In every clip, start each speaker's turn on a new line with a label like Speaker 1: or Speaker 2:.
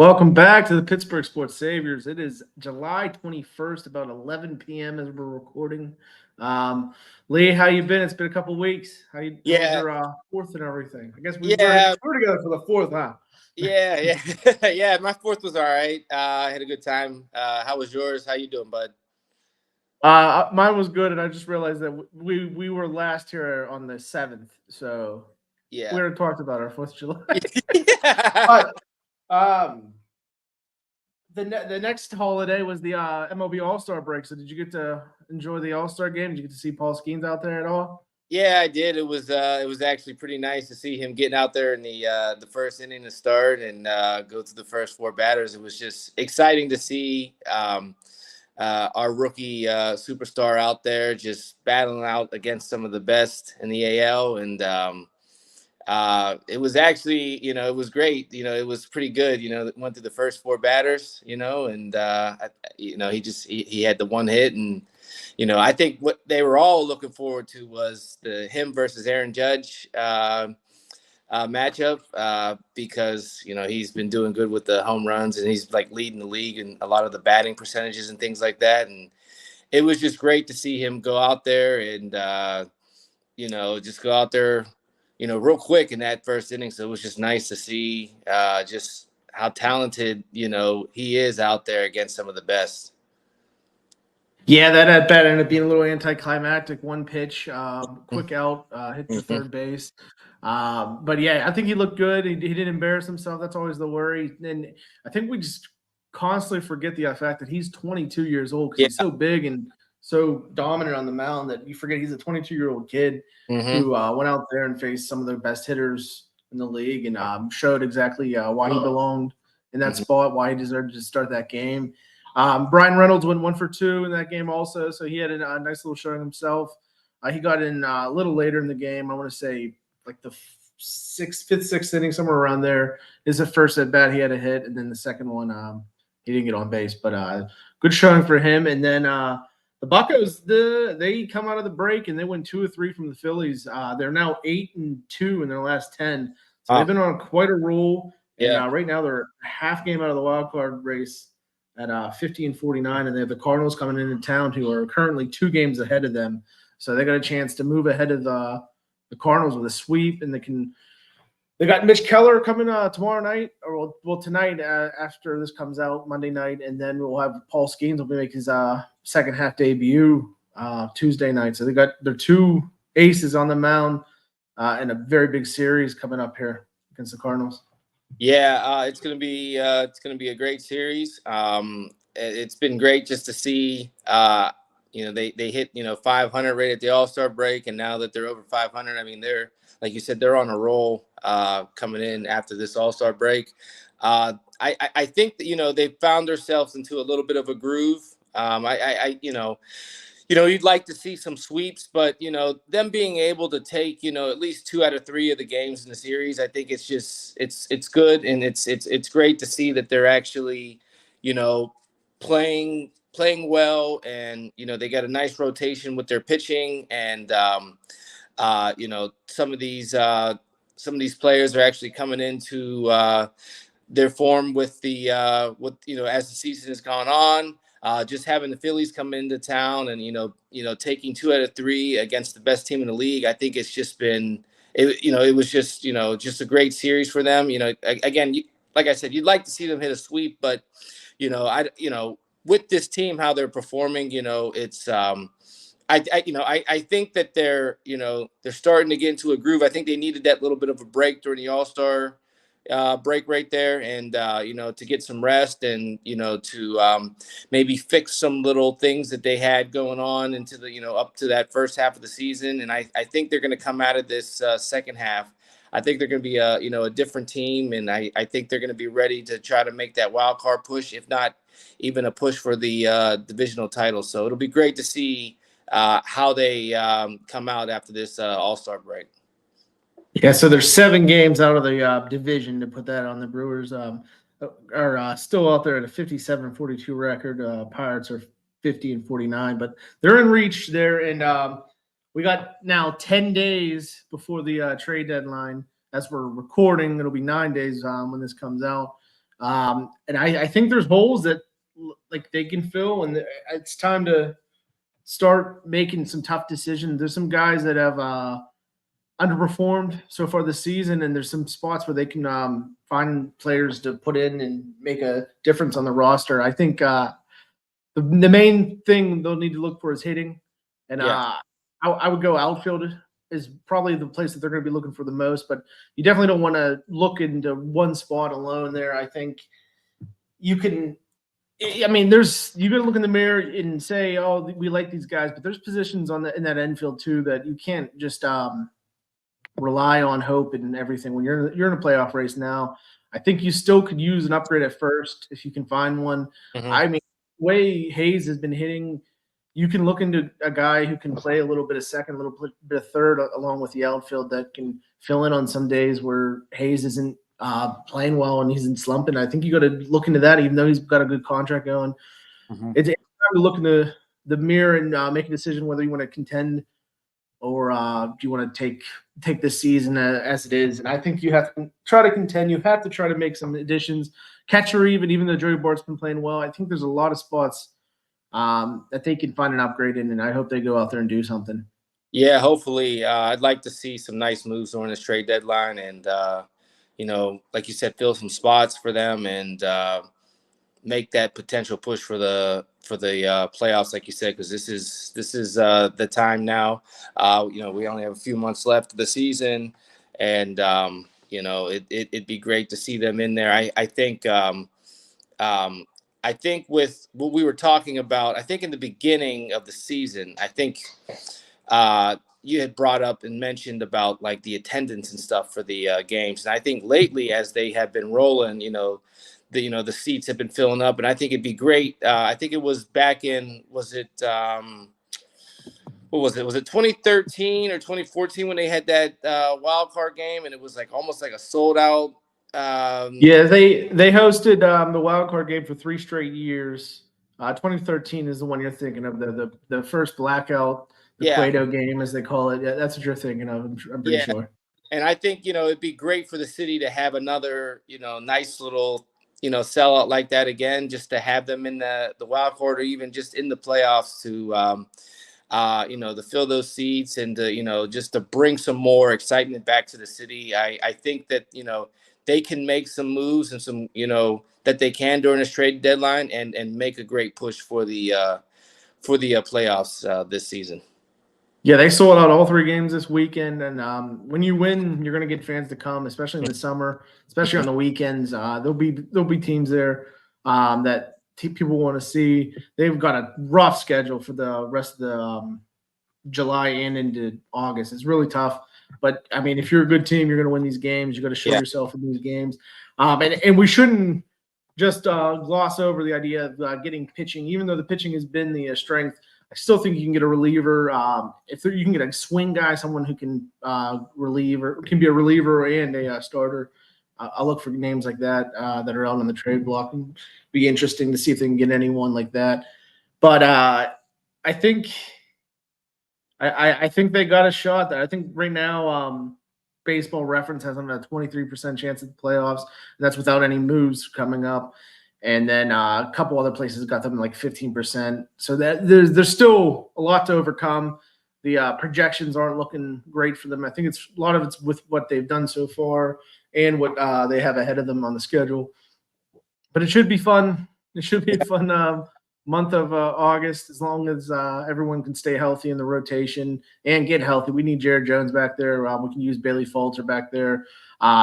Speaker 1: Welcome back to the Pittsburgh Sports Saviors. It is July 21st, about 11 p.m. as we're recording. Um, Lee, how you been? It's been a couple weeks. How was
Speaker 2: Yeah,
Speaker 1: your fourth and everything? I guess
Speaker 2: yeah,
Speaker 1: we're together for the fourth, huh?
Speaker 2: yeah. Yeah. My fourth was all right. I had a good time. How was yours? How you doing, bud?
Speaker 1: Mine was good, and I just realized that we were last here on the 7th, so we
Speaker 2: Yeah.
Speaker 1: already talked about our 4th of July.
Speaker 2: Yeah.
Speaker 1: But um, the next holiday was the MLB All Star break. So did you get to enjoy the All Star game? Did you get to see Paul Skeens out there at all?
Speaker 2: Yeah, I did. It was actually pretty nice to see him getting out there in the first inning to start and go through the first four batters. It was just exciting to see our rookie superstar out there just battling out against some of the best in the AL. And it was actually, it was great. It was pretty good. Went through the first four batters, and he had the one hit. And I think what they were all looking forward to was the him versus Aaron Judge matchup, because he's been doing good with the home runs, and he's like leading the league in a lot of the batting percentages and things like that. And it was just great to see him go out there and just go out there, real quick in that first inning. So it was just nice to see just how talented, he is out there against some of the best.
Speaker 1: Yeah, that at bat ended up being a little anticlimactic. One pitch, quick out, hit to
Speaker 2: Mhm.
Speaker 1: third base. But yeah, I think he looked good. He didn't embarrass himself. That's always the worry. And I think we just constantly forget the fact that he's 22 years old because
Speaker 2: Yeah.
Speaker 1: he's so big and so dominant on the mound that you forget he's a 22-year-old kid
Speaker 2: Hmm.
Speaker 1: who went out there and faced some of the best hitters in the league and showed exactly why he belonged in that
Speaker 2: Hmm.
Speaker 1: spot, why he deserved to start that game. Brian Reynolds went 1 for 2 in that game also, so he had a nice little showing himself. He got in a little later in the game. I want to say like the fifth, sixth inning, somewhere around there. Is the first at bat he had a hit, and then the second one he didn't get on base, but good showing for him. And then the Buccos, they come out of the break and they win 2 or 3 from the Phillies. They're now 8-2 in their last 10, so they've
Speaker 2: Wow.
Speaker 1: been on quite a roll. And
Speaker 2: Yeah.
Speaker 1: right now they're half game out of the wild card race at 50-49, and they have the Cardinals coming into town, who are currently 2 games ahead of them. So they got a chance to move ahead of the Cardinals with a sweep, and they got Mitch Keller coming tomorrow night, or well tonight after this comes out Monday night, and then we'll have Paul Skeens will make his second half debut Tuesday night. So they got their 2 aces on the mound in a very big series coming up here against the Cardinals.
Speaker 2: Yeah, it's gonna be a great series. It's been great just to see. They hit 500 right at the All Star break, and now that they're over 500, I mean they're like you said, they're on a roll coming in after this All Star break. I think that they've found themselves into a little bit of a groove. I you'd like to see some sweeps, but them being able to take at least 2 out of 3 of the games in the series, I think it's good, and it's great to see that they're actually you know playing well, and they got a nice rotation with their pitching, and some of these players are actually coming into their form with the with as the season has gone on. Just having the Phillies come into town and taking 2 out of 3 against the best team in the league, I think it's just been it was just a great series for them. Again, like I said, you'd like to see them hit a sweep, but with this team how they're performing, it's I think that they're starting to get into a groove. I think they needed that little bit of a break during the All Star break right there, and to get some rest, and to maybe fix some little things that they had going on into the up to that first half of the season. And I think they're going to come out of this second half. I think they're going to be a different team, and I think they're going to be ready to try to make that wild card push, if not even a push for the divisional title. So it'll be great to see how they come out after this All Star break.
Speaker 1: Yeah, so there's 7 games out of the division to put that on. The Brewers are still out there at a 57-42 record. Pirates are 50-49, but they're in reach there. And we got now 10 days before the trade deadline. As we're recording, it'll be 9 days when this comes out. And I think there's holes that like they can fill, and it's time to start making some tough decisions. There's some guys that have underperformed so far this season, and there's some spots where they can find players to put in and make a difference on the roster. I think the main thing they'll need to look for is hitting, and I would go outfield is probably the place that they're going to be looking for the most. But you definitely don't want to look into one spot alone there. I think you can. I mean, you got to look in the mirror and say, "Oh, we like these guys," but there's positions in that infield too that you can't just rely on hope and everything. When you're in a playoff race now, I think you still could use an upgrade at first if you can find one.
Speaker 2: Mm-hmm.
Speaker 1: I mean, the way Hayes has been hitting, you can look into a guy who can play a little bit of second, a little bit of third, along with the outfield that can fill in on some days where Hayes isn't playing well and he's in slumping. I think you got to look into that, even though he's got a good contract going.
Speaker 2: Mm-hmm.
Speaker 1: It's time to look in the mirror and make a decision whether you want to contend or do you want to take this season as it is. And I think you have to try to contend. You have to try to make some additions. Catcher, even though Joey Bart's been playing well, I think there's a lot of spots that they can find an upgrade in, and I hope they go out there and do something.
Speaker 2: Yeah, hopefully. I'd like to see some nice moves during this trade deadline, and like you said, fill some spots for them and make that potential push for the playoffs, like you said, because this is the time now. We only have a few months left of the season, and it'd be great to see them in there. I think with what we were talking about, I think in the beginning of the season, I think you had brought up and mentioned about like the attendance and stuff for the games, and I think lately as they have been rolling, the seats have been filling up, and I think it'd be great. I think it was back in, what was it? Was it 2013 or 2014 when they had that wild card game, and it was like almost like a sold out.
Speaker 1: Yeah, they hosted the wild card game for 3 straight years. 2013 is the one you're thinking of, the first blackout, the Cueto game, as they call it. Yeah, that's what you're thinking of. I'm pretty sure.
Speaker 2: And I think it'd be great for the city to have another nice little sellout like that again, just to have them in the wild card or even just in the playoffs to to fill those seats and to just to bring some more excitement back to the city. I think that they can make some moves and some that they can during this trade deadline and make a great push for the playoffs this season.
Speaker 1: Yeah, they sold out all 3 games this weekend, and when you win, you're going to get fans to come, especially in the summer, especially on the weekends. There'll be teams there that people want to see. They've got a rough schedule for the rest of the July and into August. It's really tough, but I mean, if you're a good team, you're going to win these games. You got to show yourself in these games, and we shouldn't just gloss over the idea of getting pitching, even though the pitching has been the strength. I still think you can get a reliever. If you can get a swing guy, someone who can relieve or can be a reliever and a starter. I'll look for names like that that are out on the trade block. And be interesting to see if they can get anyone like that. But I think they got a shot there. I think right now Baseball Reference has them at a 23% chance at the playoffs. And that's without any moves coming up. And then a couple other places got them like 15%. So that there's still a lot to overcome. The projections aren't looking great for them. I think a lot of it's with what they've done so far and what they have ahead of them on the schedule. But it should be fun. It should be a fun month of August, as long as everyone can stay healthy in the rotation and get healthy. We need Jared Jones back there. We can use Bailey Falter back there.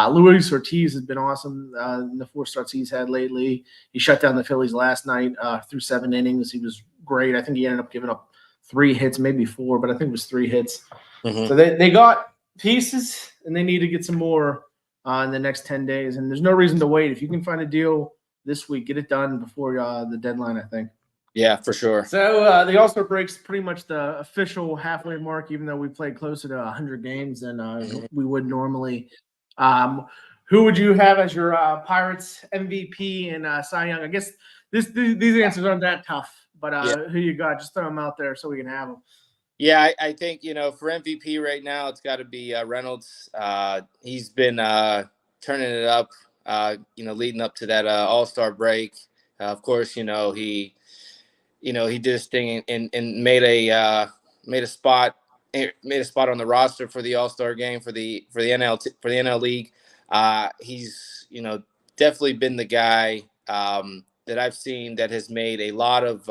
Speaker 1: Luis Ortiz has been awesome in the 4 starts he's had lately. He shut down the Phillies last night through 7 innings. He was great. I think he ended up giving up 3 hits, maybe 4, but I think it was 3 hits. Mm-hmm. So they got pieces, and they need to get some more in the next 10 days. And there's no reason to wait. If you can find a deal this week, get it done before the deadline, I think. Yeah, for sure. So the All-Star break's pretty much the official halfway mark, even though we played closer to 100 games than we would normally. Who would you have as your Pirates MVP and Cy Young? I guess these answers aren't that tough, but who you got? Just throw them out there so we can have them.
Speaker 2: Yeah, I think, for MVP right now, it's got to be Reynolds. He's been turning it up leading up to that All-Star break. Of course, he did his thing and made a spot on the roster for the All-Star game for the NL League. He's definitely been the guy that I've seen that has made a lot of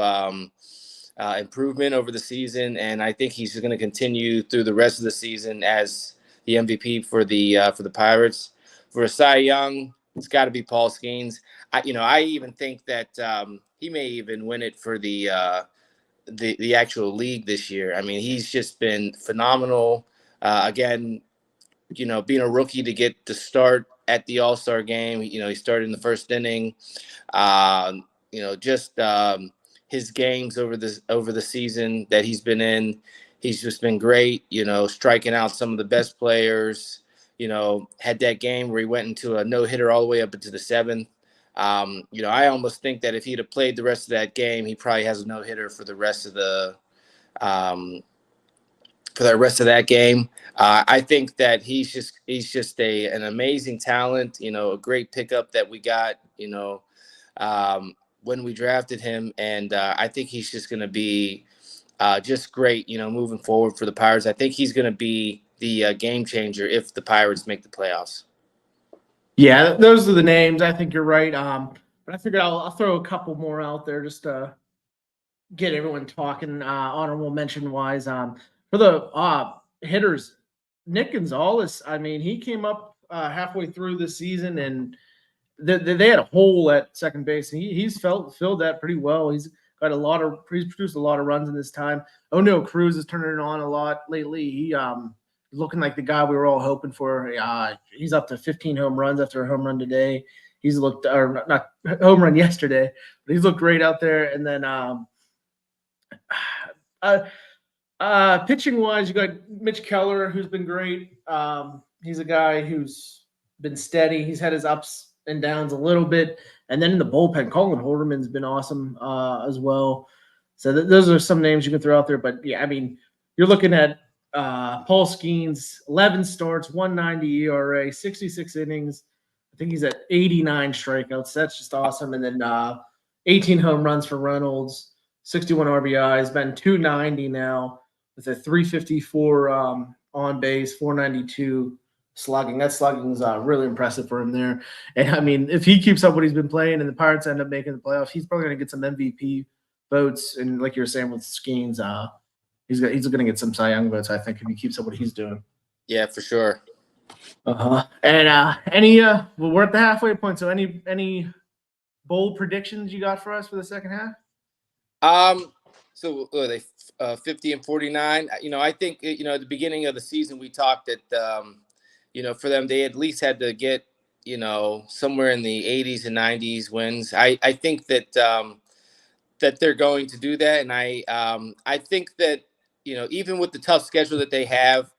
Speaker 2: improvement over the season, and I think he's going to continue through the rest of the season as the MVP for the Pirates. For a Cy Young, it's got to be Paul Skeens. I even think that he may even win it for the actual league this year. I mean, he's just been phenomenal. Again, being a rookie to get to start at the All-Star game, he started in the first inning. His games over the season that he's been in, he's just been great. Striking out some of the best players. Had that game where he went into a no-hitter all the way up into the seventh. I almost think that if he'd have played the rest of that game, he probably has a no-hitter for the rest of that game. I think that he's just an amazing talent. A great pickup that we got. When we drafted him, and I think he's just going to be just great. Moving forward for the Pirates, I think he's going to be the game changer if the Pirates make the playoffs.
Speaker 1: Yeah, those are the names. I think you're right. But I figured I'll throw a couple more out there just to get everyone talking. Honorable mention wise, for the hitters, Nick Gonzalez. I mean, he came up halfway through the season, and they had a hole at second base, and he's filled that pretty well. He's produced a lot of runs in this time. O'Neal Cruz is turning it on a lot lately. He looking like the guy we were all hoping for. He's up to 15 home runs after a home run today. He's looked, or not home run yesterday, but he's looked great out there. And then pitching wise, you got Mitch Keller, who's been great. He's a guy who's been steady. He's had his ups and downs a little bit. And then in the bullpen, Colin Holderman's been awesome as well. So those are some names you can throw out there. But yeah, I mean, you're looking at Paul Skeens, 11 starts, 190 ERA, 66 innings. I think he's at 89 strikeouts. That's just awesome. And then 18 home runs for Reynolds, 61 RBIs, been 290 now with a 354 on base, 492 slugging. That slugging is really impressive for him there. And I mean, if he keeps up what he's been playing and the Pirates end up making the playoffs, he's probably going to get some MVP votes. And like you were saying with Skeens, he's going to get some Cy Young votes, I think, if he keeps up what he's doing.
Speaker 2: Yeah, for sure.
Speaker 1: And we're at the halfway point. So any bold predictions you got for us for the second half?
Speaker 2: So they 50 and 49. I think at the beginning of the season we talked that for them they at least had to get somewhere in the 80s and 90s wins. I think that that they're going to do that, and I think that even with the tough schedule that they have,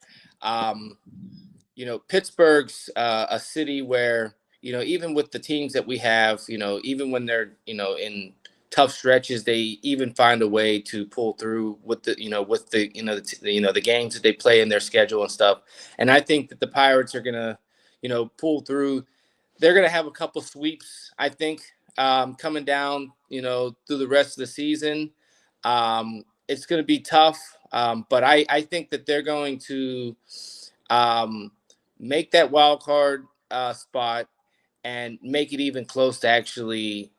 Speaker 2: Pittsburgh's a city where even with the teams that we have, even when they're in tough stretches, they even find a way to pull through with the the games that they play in their schedule and stuff. And I think that the Pirates are gonna pull through. They're gonna have a couple sweeps, I think, coming down through the rest of the season. It's gonna be tough, but I think that they're going to make that wild card spot and make it even close to actually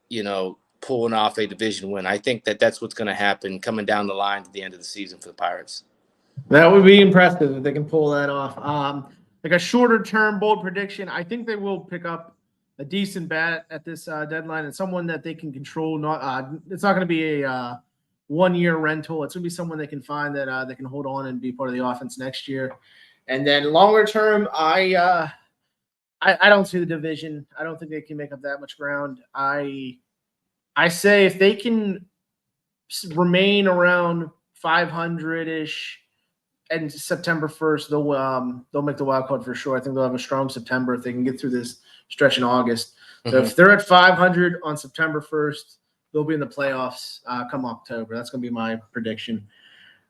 Speaker 2: pulling off a division win. I think that that's what's going to happen coming down the line to the end of the season for the Pirates.
Speaker 1: That would be impressive if they can pull that off. Like a shorter term bold prediction, I think they will pick up a decent bat at this deadline and someone that they can control. It's not going to be a 1 year rental. It's going to be someone they can find that they can hold on and be part of the offense next year. And then longer term, I don't see the division. I don't think they can make up that much ground. I say if they can remain around 500-ish and September 1st, they'll make the wild card for sure. I think they'll have a strong September if they can get through this stretch in August. So if they're at 500 on September 1st, they'll be in the playoffs come October. That's going to be my prediction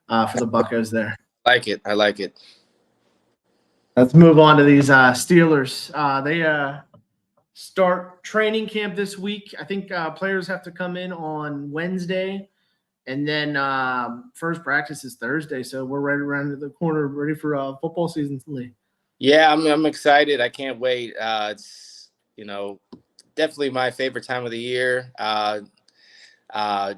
Speaker 1: for the Buccos there.
Speaker 2: I like it.
Speaker 1: Let's move on to these Steelers. start training camp this week. I think players have to come in on Wednesday, and then first practice is Thursday. So we're right around the corner, ready for football season. Lee.
Speaker 2: Yeah, I'm excited. I can't wait. It's definitely my favorite time of the year.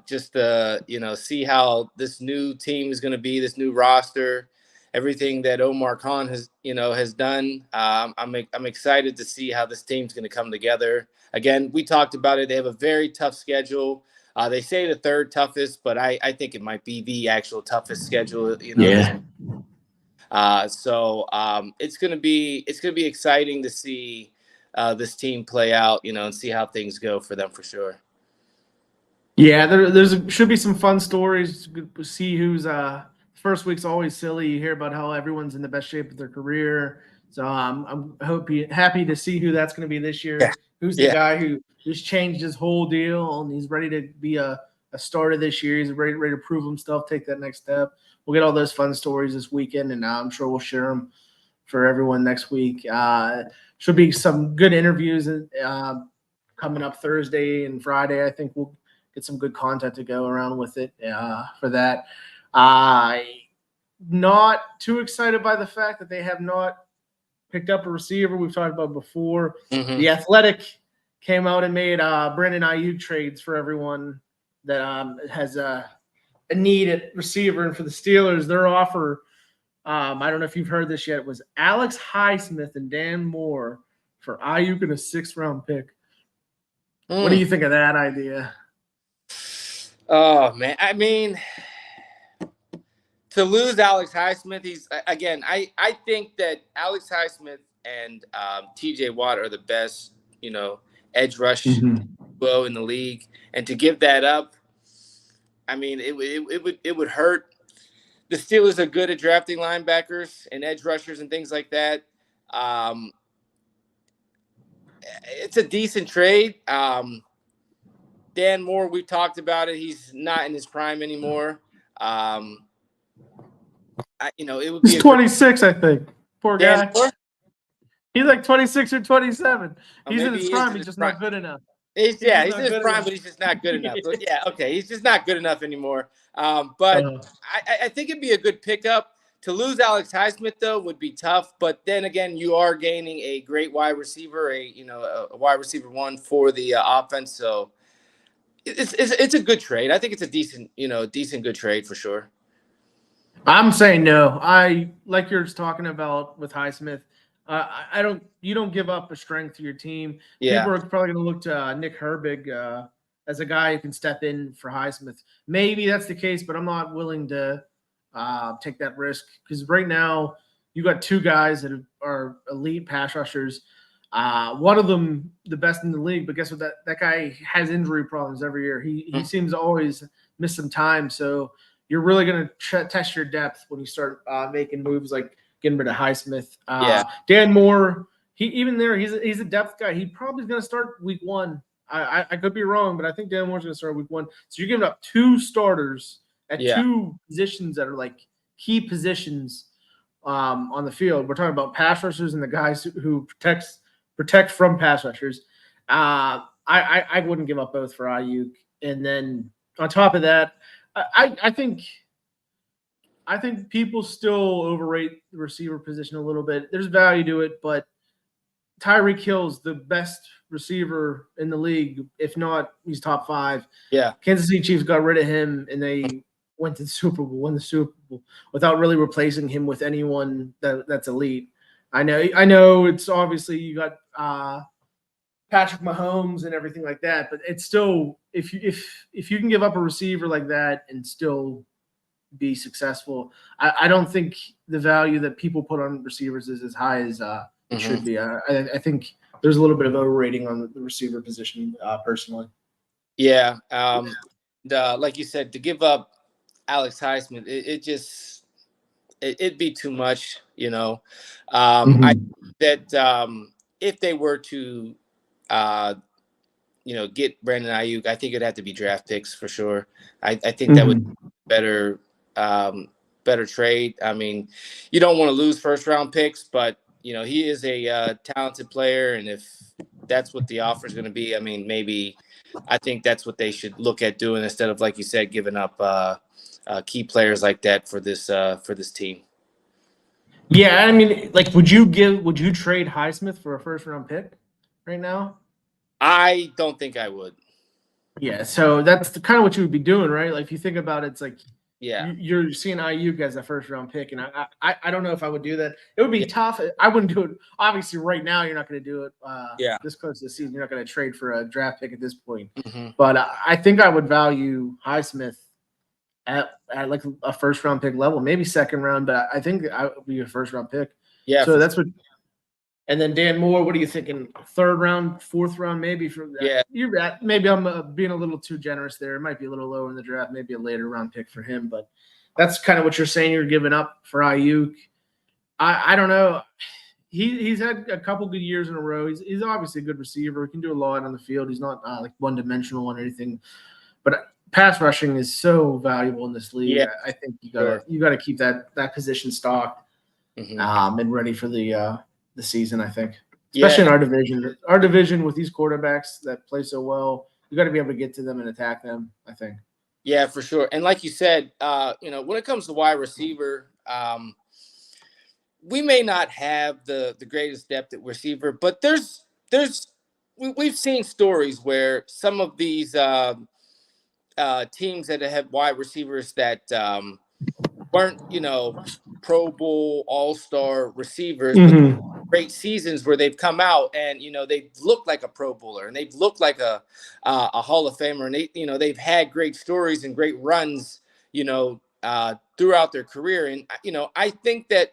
Speaker 2: Just to see how this new team is going to be, this new roster, everything that Omar Khan has done. I'm excited to see how this team's going to come together. Again, we talked about it. They have a very tough schedule. They say the third toughest, but I think it might be the actual toughest schedule.
Speaker 1: Yeah.
Speaker 2: So it's gonna be exciting to see this team play out, and see how things go for them for sure.
Speaker 1: Yeah, should be some fun stories. To see who's first week's always silly. You hear about how everyone's in the best shape of their career. So I'm happy to see who that's going to be this year.
Speaker 2: Yeah.
Speaker 1: Who's the guy who just changed his whole deal and he's ready to be a starter this year. He's ready to prove himself, take that next step. We'll get all those fun stories this weekend, and I'm sure we'll share them for everyone next week. Should be some good interviews coming up Thursday and Friday. I think we'll get some good content to go around with it for that. Not too excited by the fact that they have not picked up a receiver we've talked about before.
Speaker 2: Mm-hmm.
Speaker 1: The Athletic came out and made Brandon Ayuk trades for everyone that has a need at receiver. And for the Steelers, their offer, I don't know if you've heard this yet, was Alex Highsmith and Dan Moore for Ayuk and a 6th-round pick. What do you think of that idea?
Speaker 2: Oh, man. I mean, to lose Alex Highsmith, I think that Alex Highsmith and TJ Watt are the best, edge rush duo in the league. And to give that up, I mean, it would hurt. The Steelers are good at drafting linebackers and edge rushers and things like that. It's a decent trade. Dan Moore, we talked about it. He's not in his prime anymore. It would be.
Speaker 1: He's 26, I think. Poor
Speaker 2: Dan
Speaker 1: guy.
Speaker 2: Moore?
Speaker 1: He's like 26 or 27. He's in his prime. He's just
Speaker 2: prime.
Speaker 1: not good enough.
Speaker 2: He's in his prime, but he's just not good enough. But yeah, okay, he's just not good enough anymore. But I think it'd be a good pickup. To lose Alex Highsmith though would be tough. But then again, you are gaining a great wide receiver, a wide receiver one for the offense. So it's a good trade. I think it's a decent good trade for sure.
Speaker 1: I'm saying no. I like you're just talking about with Highsmith. You don't give up a strength to your team.
Speaker 2: Yeah.
Speaker 1: People are probably going to look to Nick Herbig as a guy who can step in for Highsmith. Maybe that's the case, but I'm not willing to take that risk because right now you got 2 guys that are elite pass rushers. One of them the best in the league, but guess what? That guy has injury problems every year. He seems to always miss some time. So you're really going to test your depth when you start making moves like getting rid of Highsmith. Dan Moore, he's a depth guy. He probably is going to start week 1. I could be wrong, but I think Dan Moore's going to start week 1. So you're giving up 2 starters at 2 positions that are like key positions on the field. We're talking about pass rushers and the guys who protect from pass rushers. I wouldn't give up both for Ayuk. And then on top of that, I think people still overrate the receiver position a little bit. There's value to it, but Tyreek Hill's the best receiver in the league. If not, he's top 5.
Speaker 2: Yeah.
Speaker 1: Kansas City Chiefs got rid of him, and they won the Super Bowl without really replacing him with anyone that's elite. I know it's obviously you got Patrick Mahomes and everything like that, but it's still if you can give up a receiver like that and still be successful, I don't think the value that people put on receivers is as high as it should be. I think there's a little bit of overrating on the receiver position personally.
Speaker 2: Yeah, like you said, to give up Alex Highsmith, it'd be too much, I that if they were to get Brandon Ayuk, I think it'd have to be draft picks for sure. I think that would be better trade. I mean, you don't want to lose 1st-round picks, but he is a talented player, and if that's what the offer is going to be, I mean, maybe I think that's what they should look at doing instead of, like you said, giving up key players like that for this team.
Speaker 1: Yeah, I mean, like, would you trade Highsmith for a first round pick right now?
Speaker 2: I don't think I would.
Speaker 1: Yeah, so that's kind of what you would be doing, right? Like, if you think about it, it's like
Speaker 2: Yeah.
Speaker 1: you're seeing Ayuk as a first round pick, and I don't know if I would do that. It would be
Speaker 2: Yeah.
Speaker 1: tough. I wouldn't do it. Obviously, right now you're not going to do it.
Speaker 2: Yeah.
Speaker 1: This close to the season, you're not going to trade for a draft pick at this point.
Speaker 2: Mm-hmm.
Speaker 1: But I think I would value Highsmith at like a first round pick level, maybe second round, but I think I would be a first round pick.
Speaker 2: Yeah.
Speaker 1: So that's what. And then Dan Moore, what are you thinking? Third round, fourth round, maybe for that?
Speaker 2: Yeah.
Speaker 1: You're at, maybe I'm being a little too generous there. It might be a little lower in the draft, maybe a later round pick for him, but that's kind of what you're saying. You're giving up for Ayuk. I don't know. He's had a couple good years in a row. He's obviously a good receiver. He can do a lot on the field. He's not like one dimensional on anything, but pass rushing is so valuable in this league.
Speaker 2: Yeah.
Speaker 1: I think you gotta keep that position stocked and ready for the season, I think. Especially in our division. Our division with these quarterbacks that play so well, you got to be able to get to them and attack them, I think.
Speaker 2: Yeah, for sure. And like you said, when it comes to wide receiver, we may not have the greatest depth at receiver, but we've seen stories where some of these teams that have wide receivers that weren't, Pro Bowl All-Star receivers, but great seasons where they've come out and they've looked like a Pro Bowler and they've looked like a Hall of Famer, and they've had great stories and great runs throughout their career. And I think that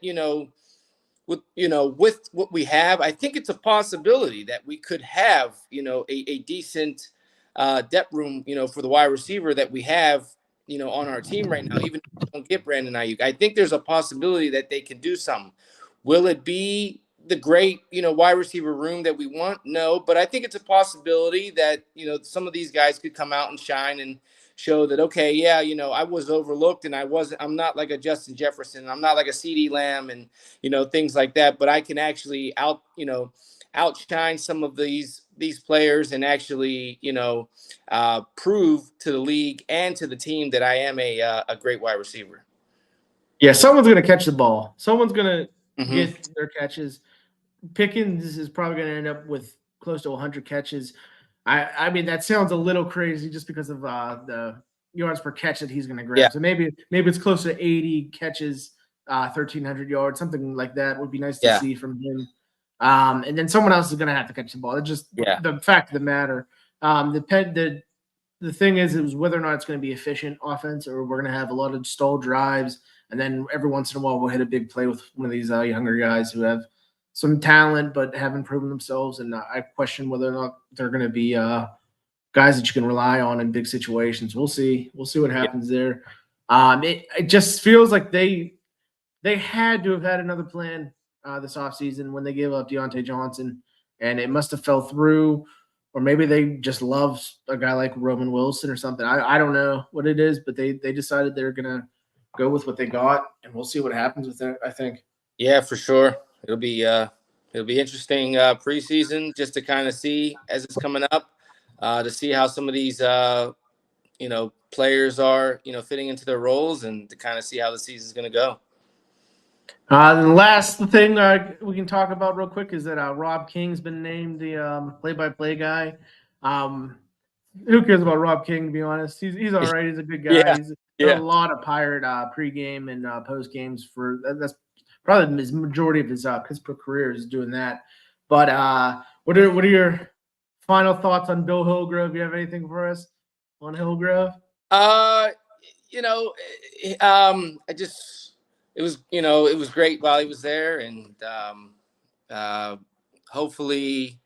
Speaker 2: with what we have, I think it's a possibility that we could have a decent depth room for the wide receiver that we have on our team right now. Even if we don't get Brandon Ayuk, I think there's a possibility that they can do something. Will it be the great, wide receiver room that we want? No, but I think it's a possibility that, some of these guys could come out and shine and show that, okay, yeah, I was overlooked and I'm not like a Justin Jefferson. I'm not like a CeeDee Lamb and, things like that, but I can actually outshine some of these players and actually, prove to the league and to the team that I am a great wide receiver.
Speaker 1: Yeah, someone's going to catch the ball. Someone's going to get their catches. Pickens is probably going to end up with close to 100 catches. I mean, that sounds a little crazy just because of the yards per catch that he's going to grab. Yeah. So maybe it's close to 80 catches, 1,300 yards, something like that would be nice to see from him. And then someone else is going to have to catch the ball. It's just the fact of the matter. The thing is, it was whether or not it's going to be efficient offense or we're going to have a lot of stalled drives. And then every once in a while, we'll hit a big play with one of these younger guys who have some talent but haven't proven themselves. And I question whether or not they're going to be guys that you can rely on in big situations. We'll see. We'll see what happens there. It just feels like they had to have had another plan this offseason when they gave up Deontay Johnson, and it must have fell through, or maybe they just love a guy like Roman Wilson or something. I don't know what it is, but they decided they're going to go with what they got, and we'll see what happens with it, I think.
Speaker 2: Yeah, for sure. It'll be interesting preseason just to kind of see as it's coming up to see how some of these players are fitting into their roles and to kind of see how the season's going to go.
Speaker 1: The last thing we can talk about real quick is that Rob King's been named the play-by-play guy. Who cares about Rob King, to be honest? He's all right. He's a good guy.
Speaker 2: Yeah.
Speaker 1: He's done a lot of Pirate pregame and post games for that's probably his majority of his career is doing that. But what are your final thoughts on Bill Hillgrove? You have anything for us on Hillgrove?
Speaker 2: It was great while he was there, and hopefully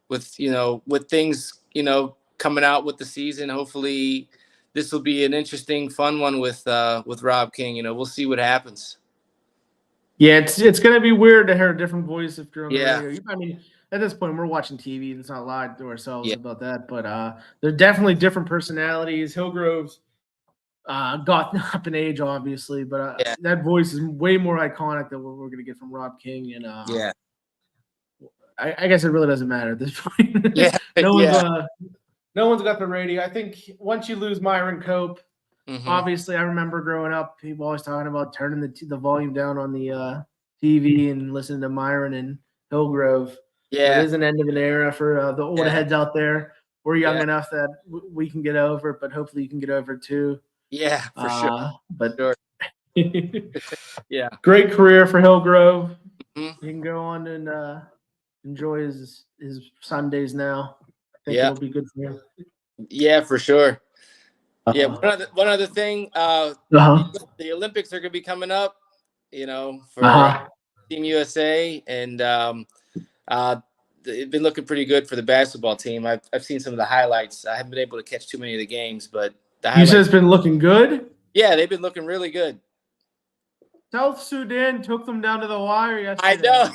Speaker 2: with things coming out with the season, hopefully this will be an interesting, fun one with Rob King. We'll see what happens.
Speaker 1: Yeah, it's gonna be weird to hear a different voice if you're on the radio. I mean, at this point, we're watching TV, and it's not lied to ourselves about that. But they're definitely different personalities. Hillgrove's got up in age, obviously, but that voice is way more iconic than what we're gonna get from Rob King. And I guess it really doesn't matter at this point.
Speaker 2: Yeah,
Speaker 1: no one's
Speaker 2: yeah.
Speaker 1: no one's got the radio. I think once you lose Myron Cope,
Speaker 2: Mhm.
Speaker 1: obviously I remember growing up, people always talking about turning the volume down on the TV and listening to Myron and Hillgrove. So it
Speaker 2: Yeah,
Speaker 1: is an end of an era for the old
Speaker 2: Yeah.
Speaker 1: heads out there. We're young
Speaker 2: Yeah.
Speaker 1: enough that we can get over it, but hopefully you can get over it too.
Speaker 2: yeah, for sure.
Speaker 1: But
Speaker 2: Sure. Yeah.
Speaker 1: great career for Hillgrove.
Speaker 2: Mhm.
Speaker 1: He can go on and enjoy his Sundays now. I think
Speaker 2: Yeah.
Speaker 1: it'll be good for him.
Speaker 2: Yeah, for sure. Yeah, one other thing,
Speaker 1: Uh-huh.
Speaker 2: the Olympics are going to be coming up, for
Speaker 1: Uh-huh.
Speaker 2: Team USA, and they've been looking pretty good for the basketball team. I've seen some of the highlights. I haven't been able to catch too many of the games, but the
Speaker 1: You
Speaker 2: highlights.
Speaker 1: said it's been looking good?
Speaker 2: Yeah, they've been looking really good.
Speaker 1: South Sudan took them down to the wire yesterday.
Speaker 2: I know.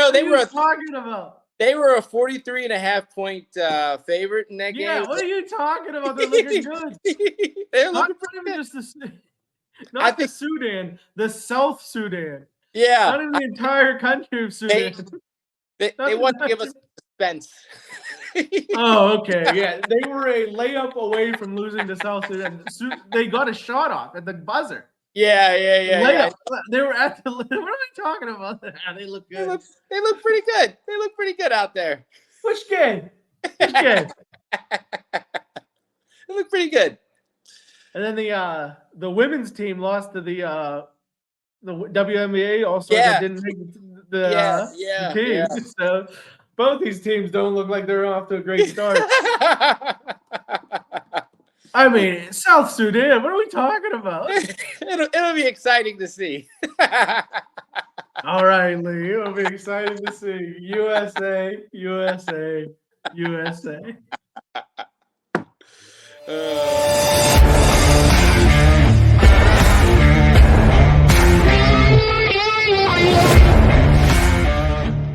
Speaker 1: What
Speaker 2: they
Speaker 1: are
Speaker 2: were
Speaker 1: you talking about?
Speaker 2: they were a 43.5 point favorite in that
Speaker 1: Yeah,
Speaker 2: game.
Speaker 1: what are you talking about? They're looking good.
Speaker 2: They're
Speaker 1: Not
Speaker 2: looking pretty
Speaker 1: even
Speaker 2: good.
Speaker 1: just the
Speaker 2: I
Speaker 1: the
Speaker 2: think-
Speaker 1: Sudan, the South Sudan.
Speaker 2: Yeah,
Speaker 1: Not even the entire country of Sudan.
Speaker 2: they want to give us suspense.
Speaker 1: Oh, okay. Yeah, they were a layup away from losing to South Sudan. They got a shot off at the buzzer.
Speaker 2: Yeah.
Speaker 1: Layup. They were at the. What are we talking about? They look
Speaker 2: They
Speaker 1: good.
Speaker 2: look pretty good. They look pretty good out there.
Speaker 1: Which game? Which game?
Speaker 2: They look pretty good.
Speaker 1: And then the women's team lost to the WNBA. Also,
Speaker 2: Yeah.
Speaker 1: that didn't make the team.
Speaker 2: Yeah.
Speaker 1: So both these teams don't look like they're off to a great start. I mean, South Sudan. What are we talking about?
Speaker 2: It'll be exciting to see.
Speaker 1: All right, Lee. It'll be exciting to see USA, USA, USA.